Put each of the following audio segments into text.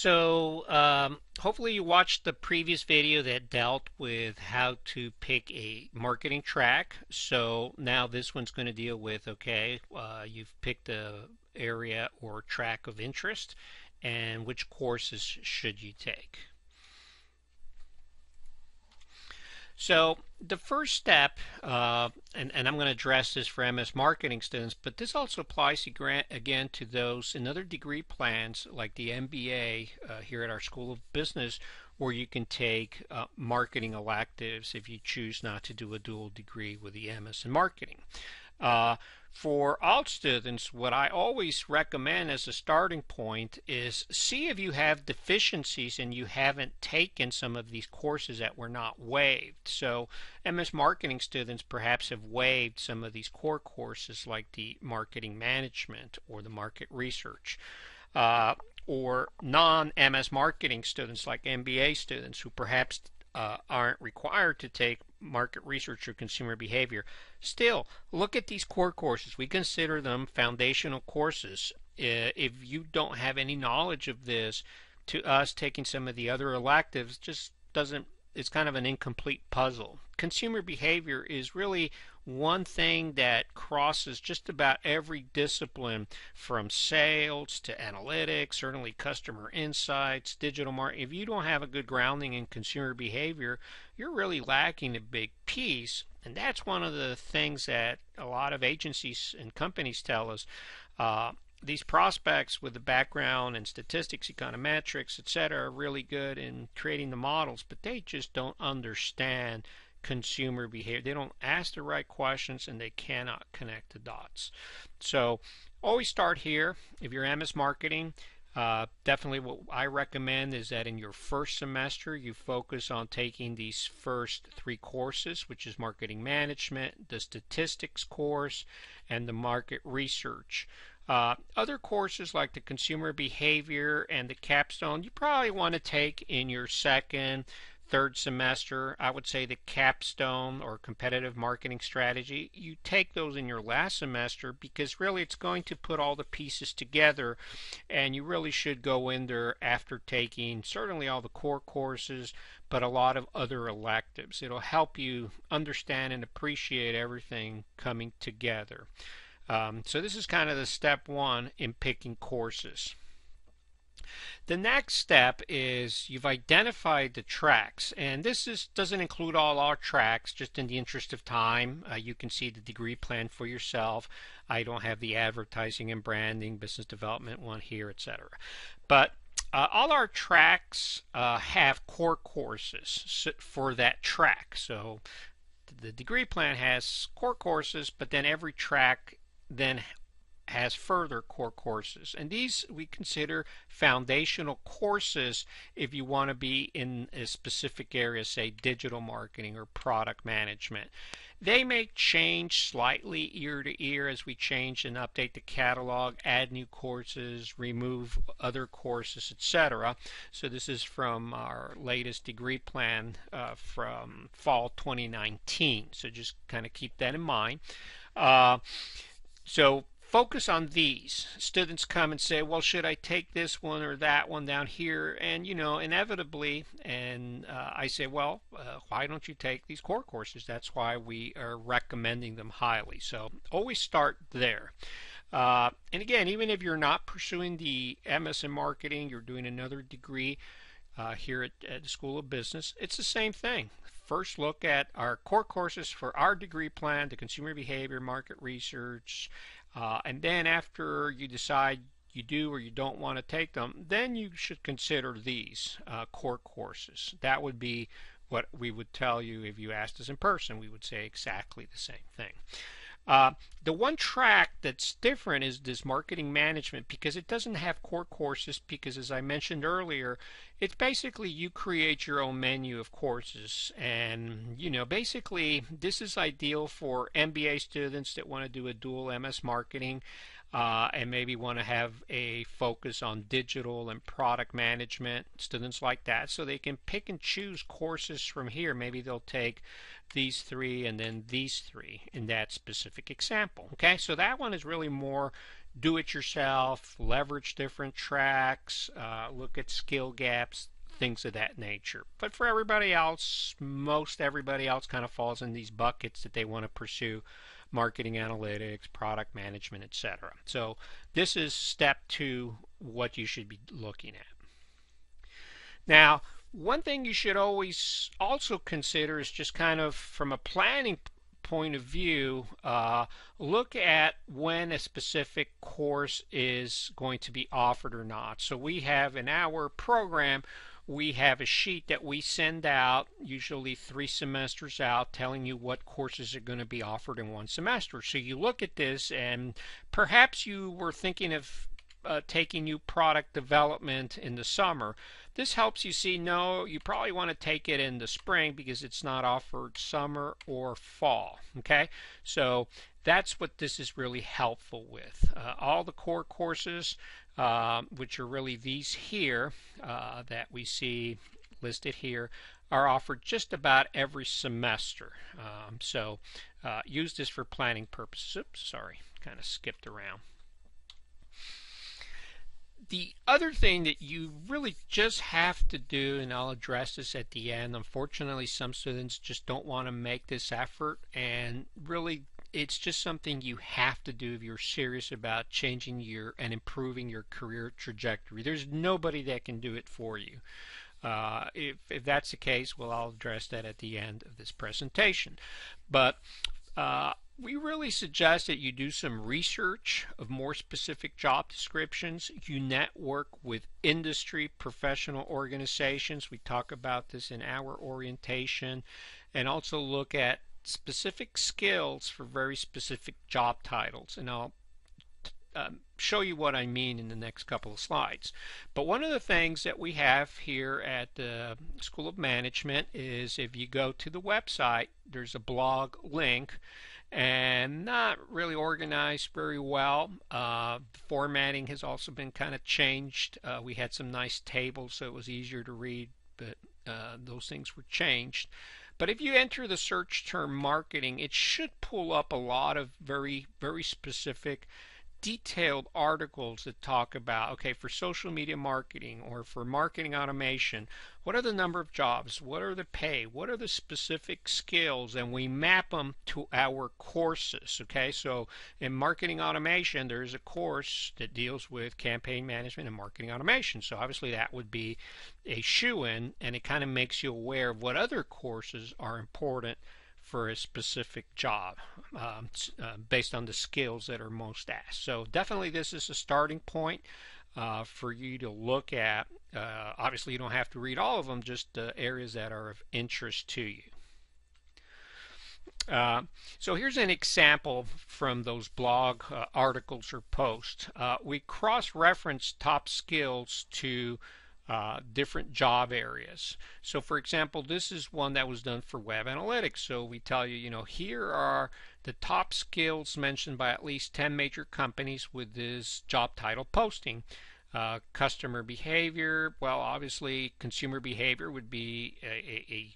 Hopefully you watched the previous video that dealt with how to pick a marketing track. So now this one's going to deal with, okay, you've picked a area or track of interest and which courses should you take. So the first step, and I'm going to address this for MS marketing students, but this also applies again to those in other degree plans like the MBA here at our School of Business, where you can take marketing electives if you choose not to do a dual degree with the MS in marketing. For all students, what I always recommend as a starting point is see if you have deficiencies and you haven't taken some of these courses that were not waived. So MS marketing students perhaps have waived some of these core courses like the marketing management or the market research. Or non-MS marketing students like MBA students who perhaps aren't required to take market research or consumer behavior. Still, look at these core courses. We consider them foundational courses. If you don't have any knowledge of this, to us taking some of the other electives just doesn't, it's kind of an incomplete puzzle. Consumer behavior is really one thing that crosses just about every discipline, from sales to analytics, certainly customer insights, digital marketing. If you don't have a good grounding in consumer behavior, you're really lacking a big piece. And that's one of the things that a lot of agencies and companies tell us. These prospects with the background in statistics, econometrics, etc., are really good in creating the models, but they just don't understand consumer behavior. They don't ask the right questions and they cannot connect the dots. So always start here. If you're MS marketing, definitely what I recommend is that in your first semester you focus on taking these first 3 courses, which is marketing management, the statistics course, and the market research. Other courses like the consumer behavior and the capstone you probably want to take in your second, third semester. I would say the capstone or competitive marketing strategy, you take those in your last semester because really it's going to put all the pieces together, and you really should go in there after taking certainly all the core courses but a lot of other electives. It'll help you understand and appreciate everything coming together. So this is kind of the step 1 in picking courses. The next step is you've identified the tracks, and this doesn't include all our tracks. Just in the interest of time, you can see the degree plan for yourself. I don't have the advertising and branding, business development one here, etc. But all our tracks have core courses for that track. So the degree plan has core courses, but then every track then has further core courses, and these we consider foundational courses if you want to be in a specific area, say digital marketing or product management. They may change slightly year to year as we change and update the catalog, add new courses, remove other courses, etc. So this is from our latest degree plan from fall 2019, so just kind of keep that in mind. So focus on these. Students come and say, well, should I take this one or that one down here? And inevitably, and I say, well, why don't you take these core courses? That's why we are recommending them highly. So always start there. And again, even if you're not pursuing the MS in marketing, you're doing another degree here at the School of Business, it's the same thing. First, look at our core courses for our degree plan, the consumer behavior, market research, and then after you decide you do or you don't want to take them, then you should consider these core courses. That would be what we would tell you if you asked us in person. We would say exactly the same thing. The one track that's different is this marketing management, because it doesn't have core courses, because as I mentioned earlier, it's basically you create your own menu of courses, and basically this is ideal for MBA students that want to do a dual MS marketing. and maybe want to have a focus on digital and product management, students like that. So they can pick and choose courses from here. Maybe they'll take these three and then these three in that specific example. Okay, so that one is really more do it yourself, leverage different tracks, look at skill gaps, things of that nature. But for everybody else, most everybody else kind of falls in these buckets that they want to pursue: marketing analytics, product management, etc. So this is step 2, what you should be looking at. Now, one thing you should always also consider is just kind of from a planning point of view, look at when a specific course is going to be offered or not. So we have in our program, we have a sheet that we send out, usually 3 semesters out, telling you what courses are going to be offered in one semester. So you look at this, and perhaps you were thinking of taking new product development in the summer. This helps you see, no, you probably want to take it in the spring because it's not offered summer or fall. Okay, so that's what this is really helpful with. All the core courses, which are really these here that we see listed here, are offered just about every semester. So use this for planning purposes. Oops, sorry, kind of skipped around. The other thing that you really just have to do, and I'll address this at the end, unfortunately some students just don't want to make this effort, and really it's just something you have to do if you're serious about changing your and improving your career trajectory. There's nobody that can do it for you. If that's the case, well, I'll address that at the end of this presentation. But we really suggest that you do some research of more specific job descriptions. You network with industry professional organizations. We talk about this in our orientation, and also look at specific skills for very specific job titles. And I'll show you what I mean in the next couple of slides. But one of the things that we have here at the School of Management is, if you go to the website, there's a blog link, and not really organized very well. The formatting has also been kind of changed. We had some nice tables so it was easier to read, but those things were changed. But if you enter the search term marketing, it should pull up a lot of very, very specific detailed articles that talk about, okay, for social media marketing or for marketing automation, what are the number of jobs, what are the pay, what are the specific skills, and we map them to our courses. Okay, so in marketing automation, there's a course that deals with campaign management and marketing automation, so obviously that would be a shoe-in, and it kind of makes you aware of what other courses are important for a specific job based on the skills that are most asked. So definitely this is a starting point for you to look at. Obviously you don't have to read all of them, just the areas that are of interest to you. So here's an example from those blog articles or posts. We cross-reference top skills to different job areas. So for example, this is one that was done for web analytics. So we tell you, you know, here are the top skills mentioned by at least 10 major companies with this job title posting. Customer behavior, well, obviously consumer behavior would be a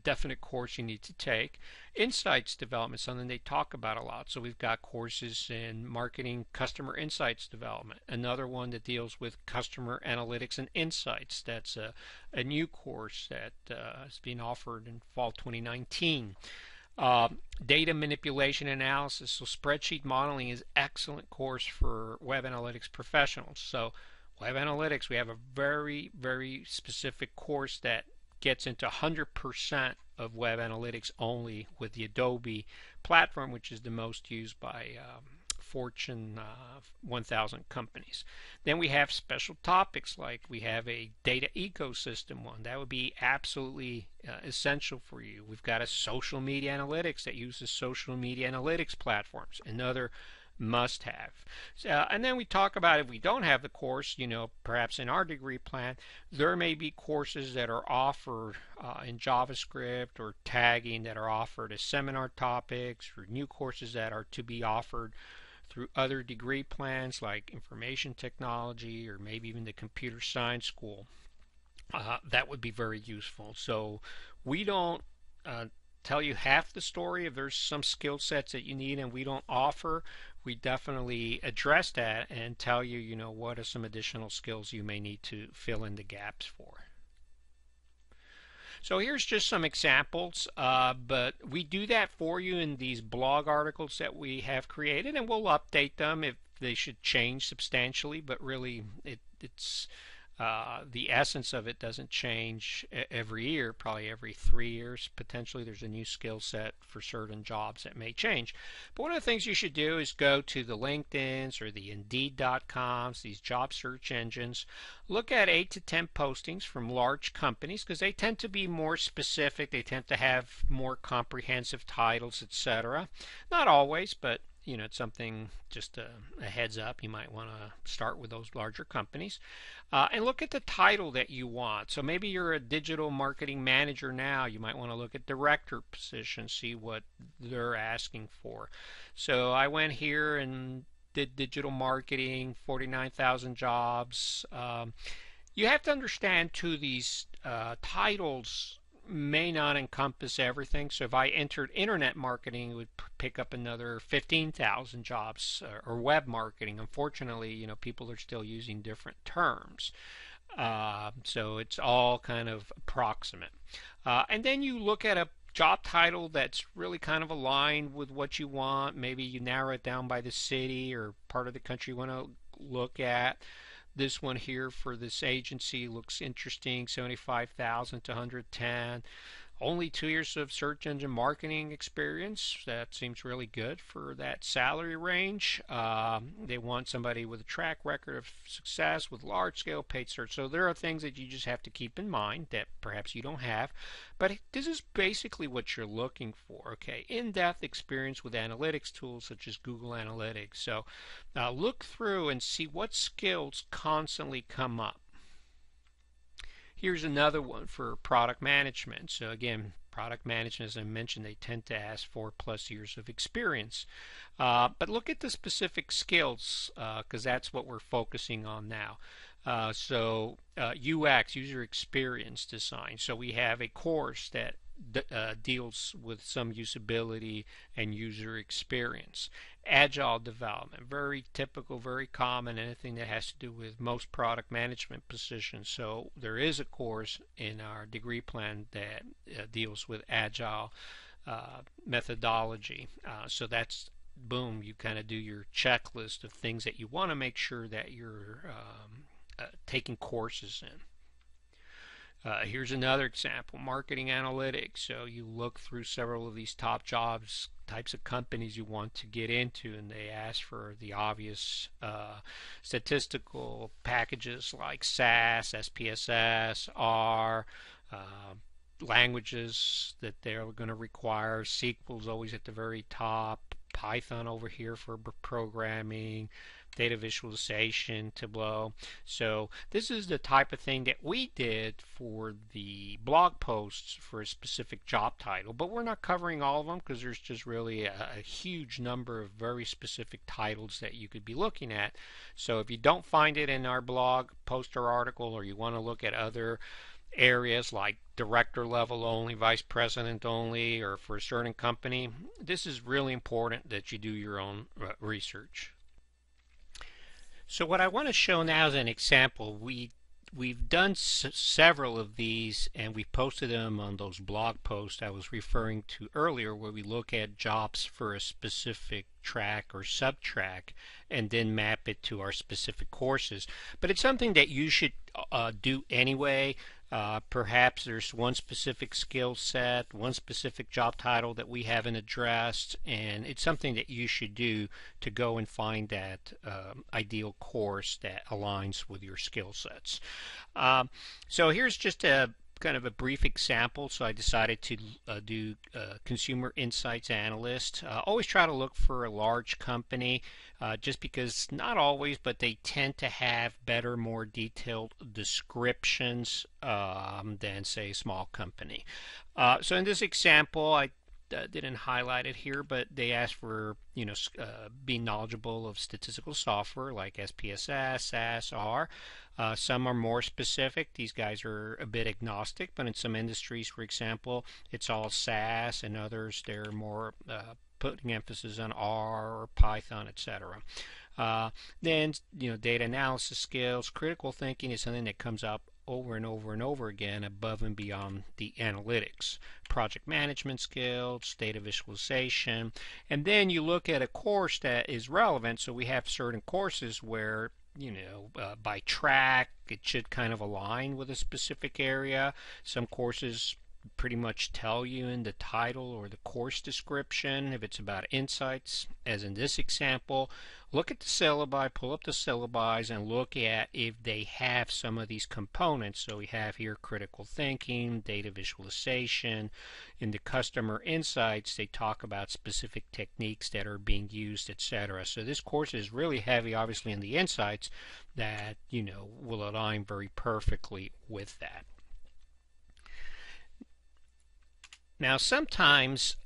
definite course you need to take. Insights development, something they talk about a lot. So we've got courses in marketing customer insights development. Another one that deals with customer analytics and insights. That's a new course that is being offered in fall 2019. Data manipulation analysis. So spreadsheet modeling is excellent course for web analytics professionals. So web analytics, we have a very, very specific course that gets into 100% of web analytics only with the Adobe platform, which is the most used by Fortune 1000 companies. Then we have special topics, like we have a data ecosystem one. That would be absolutely essential for you. We've got a social media analytics that uses social media analytics platforms, another must have. And then we talk about, if we don't have the course, you know, perhaps in our degree plan, there may be courses that are offered in JavaScript or tagging that are offered as seminar topics, or new courses that are to be offered through other degree plans like information technology or maybe even the computer science school, that would be very useful. So we don't uh, tell you half the story. If there's some skill sets that you need and we don't offer, we definitely address that and tell you, what are some additional skills you may need to fill in the gaps for. So here's just some examples, but we do that for you in these blog articles that we have created, and we'll update them if they should change substantially, but really it's the essence of it doesn't change every year, probably every 3 years. Potentially there's a new skill set for certain jobs that may change. But one of the things you should do is go to the LinkedIn's or the Indeed.coms, these job search engines. Look at 8 to 10 postings from large companies because they tend to be more specific. They tend to have more comprehensive titles, etc. Not always, but it's something, just a heads up. You might want to start with those larger companies and look at the title that you want. So maybe you're a digital marketing manager now. You might want to look at director position, see what they're asking for. So I went here and did digital marketing, 49,000 jobs. You have to understand too, these titles may not encompass everything. So if I entered internet marketing, it would pick up another 15,000 jobs, or web marketing. Unfortunately, people are still using different terms. So it's all kind of approximate. And then you look at a job title that's really kind of aligned with what you want. Maybe you narrow it down by the city or part of the country you want to look at. This one here for this agency looks interesting, 75,000 to 110. Only 2 years of search engine marketing experience. That seems really good for that salary range. They want somebody with a track record of success with large-scale paid search. So there are things that you just have to keep in mind that perhaps you don't have. But this is basically what you're looking for. Okay, in-depth experience with analytics tools such as Google Analytics. So look through and see what skills constantly come up. Here's another one for product management. So again, product management, as I mentioned, they tend to ask 4+ years of experience. But look at the specific skills because that's what we're focusing on now. So UX, user experience design. So we have a course that deals with some usability and user experience. Agile development, very typical, very common, anything that has to do with most product management positions. So there is a course in our degree plan that deals with agile methodology. So that's, boom, you kind of do your checklist of things that you want to make sure that you're taking courses in. Here's another example, marketing analytics. So you look through several of these top jobs, types of companies you want to get into, and they ask for the obvious statistical packages like SAS, SPSS, R, languages that they're going to require. SQL's always at the very top. Python over here for programming. Data visualization, Tableau. So this is the type of thing that we did for the blog posts for a specific job title, but we're not covering all of them because there's just really a huge number of very specific titles that you could be looking at. So if you don't find it in our blog post or article, or you want to look at other areas like director level only, vice president only, or for a certain company, this is really important that you do your own research. So what I want to show now is an example. We've done several of these, and we posted them on those blog posts I was referring to earlier, where we look at jobs for a specific track or sub-track and then map it to our specific courses. But it's something that you should do anyway. Perhaps there's one specific skill set, one specific job title that we haven't addressed, and it's something that you should do to go and find that ideal course that aligns with your skill sets. So here's just a kind of a brief example. So I decided to do consumer insights analyst. Always try to look for a large company, just because, not always, but they tend to have better, more detailed descriptions than, say, a small company. So in this example, I didn't highlight it here, but they ask for being knowledgeable of statistical software like SPSS, SAS, R. Some are more specific. These guys are a bit agnostic, but in some industries, for example, it's all SAS, and others they're more putting emphasis on R or Python, etc. Then data analysis skills, critical thinking is something that comes up over and over and over again above and beyond the analytics. Project management skills, data visualization, and then you look at a course that is relevant. So we have certain courses where by track it should kind of align with a specific area. Some courses pretty much tell you in the title or the course description if it's about insights, as in this example. Look at the syllabi, pull up the syllabi, and look at if they have some of these components. So we have here critical thinking, data visualization. In the customer insights, they talk about specific techniques that are being used, etc. So this course is really heavy, obviously, in the insights that will align very perfectly with that. Now, sometimes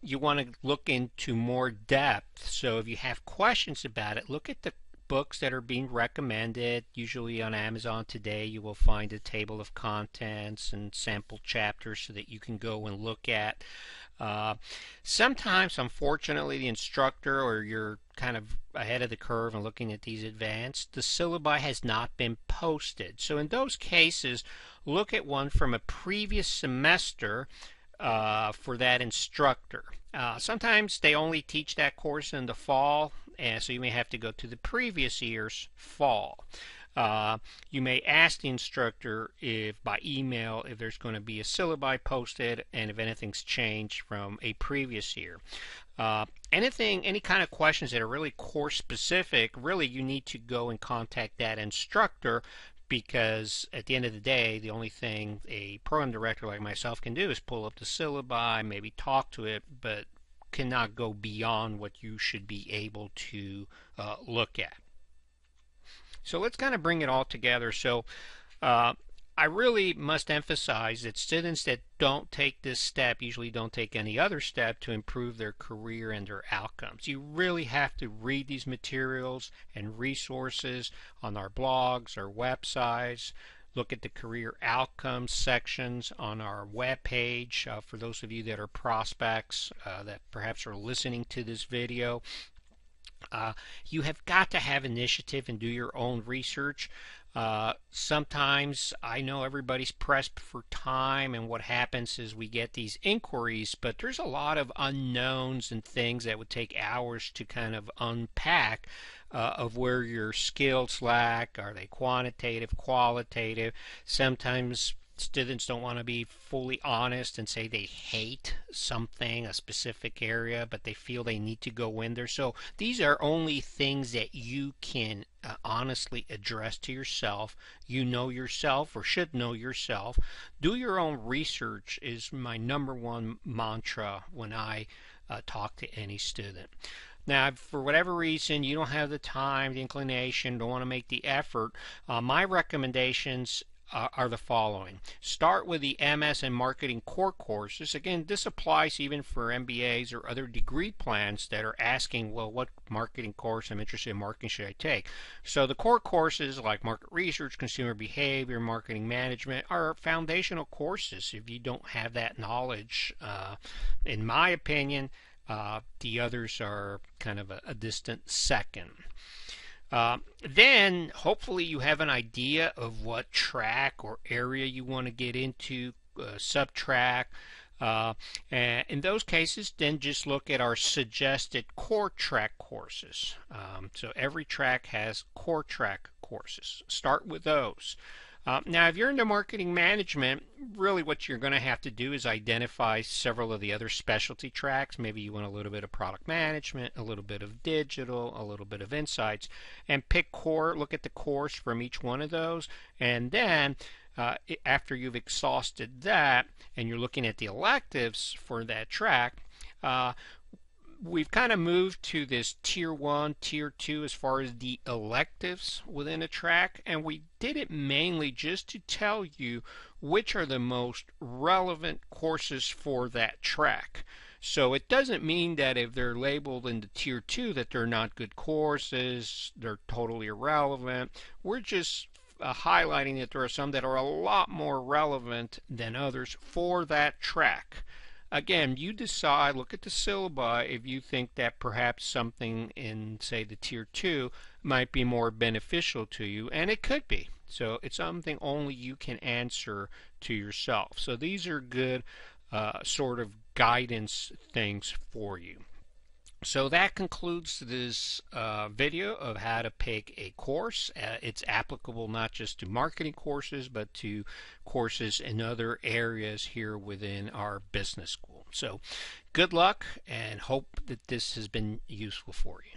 you want to look into more depth. So if you have questions about it, look at the books that are being recommended. Usually on Amazon today, you will find a table of contents and sample chapters so that you can go and look at. Sometimes, unfortunately, the instructor or you're kind of ahead of the curve and looking at these advanced, the syllabi has not been posted. So in those cases, look at one from a previous semester for that instructor. Sometimes they only teach that course in the fall, and so you may have to go to the previous year's fall. You may ask the instructor by email if there's going to be a syllabi posted and if anything's changed from a previous year. Any kind of questions that are really course specific, really you need to go and contact that instructor, because at the end of the day, the only thing a program director like myself can do is pull up the syllabi, maybe talk to it, but cannot go beyond what you should be able to look at. So let's kind of bring it all together. So I really must emphasize that students that don't take this step usually don't take any other step to improve their career and their outcomes. You really have to read these materials and resources on our blogs, our websites. Look at the career outcomes sections on our webpage. For those of you that are prospects that perhaps are listening to this video, you have got to have initiative and do your own research. Sometimes I know everybody's pressed for time, and what happens is we get these inquiries, but there's a lot of unknowns and things that would take hours to kind of unpack of where your skills lack. Are they quantitative, qualitative? Sometimes students don't want to be fully honest and say they hate something, a specific area, but they feel they need to go in there. So these are only things that you can honestly address to yourself. You know yourself, or should know yourself. Do your own research is my number one mantra when I talk to any student. Now, if for whatever reason you don't have the time, the inclination, don't want to make the effort, my recommendations are the following. Start with the MS and Marketing core courses. Again, this applies even for MBAs or other degree plans that are asking, well, what marketing course I'm interested in marketing should I take? So the core courses like market research, consumer behavior, marketing management are foundational courses. If you don't have that knowledge, in my opinion, the others are kind of a distant second. Then hopefully you have an idea of what track or area you want to get into, sub-track. And in those cases, then just look at our suggested core track courses. So every track has core track courses. Start with those. Now, if you're into marketing management, really what you're going to have to do is identify several of the other specialty tracks. Maybe you want a little bit of product management, a little bit of digital, a little bit of insights, and pick core, look at the course from each one of those, and then after you've exhausted that and you're looking at the electives for that track, we've kind of moved to this tier 1, tier 2 as far as the electives within a track, and we did it mainly just to tell you which are the most relevant courses for that track. So it doesn't mean that if they're labeled in the tier 2 that they're not good courses, they're totally irrelevant. We're just highlighting that there are some that are a lot more relevant than others for that track. Again, you decide, look at the syllabi if you think that perhaps something in, say, the tier 2 might be more beneficial to you, and it could be. So it's something only you can answer to yourself. So these are good sort of guidance things for you. So that concludes this video of how to pick a course. It's applicable not just to marketing courses, but to courses in other areas here within our business school. So good luck, and hope that this has been useful for you.